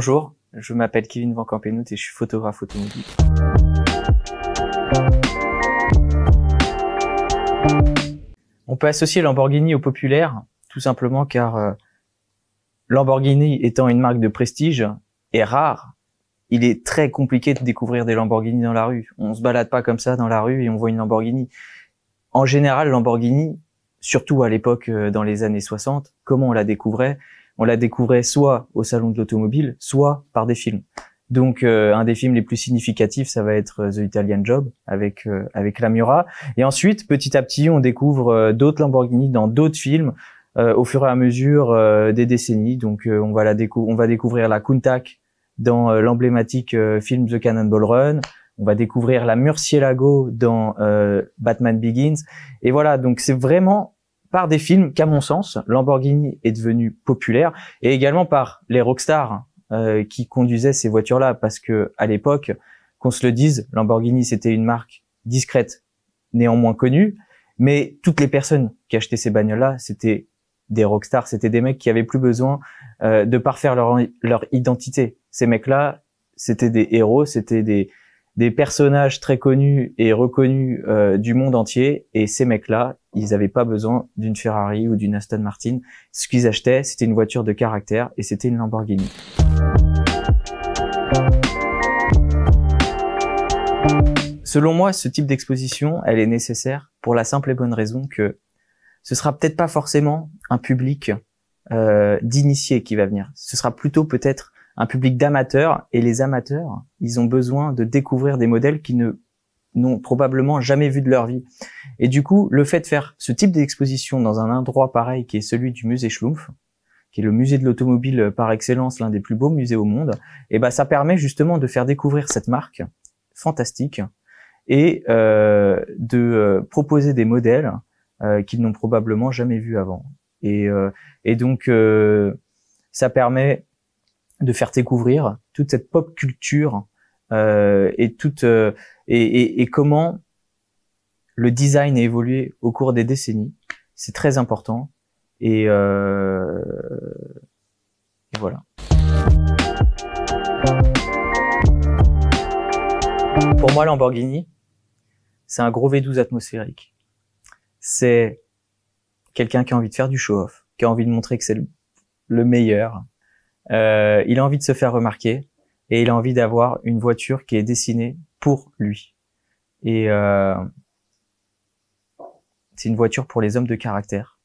Bonjour, je m'appelle Kevin Van Campenhout et je suis photographe automobile. On peut associer Lamborghini au populaire, tout simplement car Lamborghini étant une marque de prestige et rare, il est très compliqué de découvrir des Lamborghini dans la rue. On se balade pas comme ça dans la rue et on voit une Lamborghini. En général, Lamborghini, surtout à l'époque dans les années 60, comment on la découvrait? On la découvrait soit au salon de l'automobile, soit par des films. Donc un des films les plus significatifs, ça va être The Italian Job avec la Miura. Et ensuite, petit à petit, on découvre d'autres Lamborghini dans d'autres films au fur et à mesure des décennies. Donc on va découvrir la Countach dans l'emblématique film The Cannonball Run. On va découvrir la Murcielago dans Batman Begins. Et voilà, donc c'est vraiment par des films qu'à mon sens, Lamborghini est devenu populaire, et également par les rockstars qui conduisaient ces voitures-là, parce que à l'époque, qu'on se le dise, Lamborghini c'était une marque discrète, néanmoins connue, mais toutes les personnes qui achetaient ces bagnoles-là, c'était des rockstars, c'était des mecs qui avaient plus besoin de parfaire leur identité. Ces mecs-là, c'était des héros, c'était des personnages très connus et reconnus du monde entier, et ces mecs-là, ils n'avaient pas besoin d'une Ferrari ou d'une Aston Martin. Ce qu'ils achetaient, c'était une voiture de caractère, et c'était une Lamborghini. Selon moi, ce type d'exposition, elle est nécessaire pour la simple et bonne raison que ce sera peut-être pas forcément un public d'initiés qui va venir. Ce sera plutôt peut-être un public d'amateurs, et les amateurs, ils ont besoin de découvrir des modèles qu'ils n'ont probablement jamais vus de leur vie. Et du coup, le fait de faire ce type d'exposition dans un endroit pareil qui est celui du musée Schlumpf, qui est le musée de l'automobile par excellence, l'un des plus beaux musées au monde, et ben ça permet justement de faire découvrir cette marque fantastique et de proposer des modèles qu'ils n'ont probablement jamais vus avant. Et donc ça permet de faire découvrir toute cette pop culture et comment le design a évolué au cours des décennies. C'est très important, et voilà. Pour moi, Lamborghini, c'est un gros V12 atmosphérique. C'est quelqu'un qui a envie de faire du show-off, qui a envie de montrer que c'est le meilleur. Il a envie de se faire remarquer, et il a envie d'avoir une voiture qui est dessinée pour lui. Et c'est une voiture pour les hommes de caractère.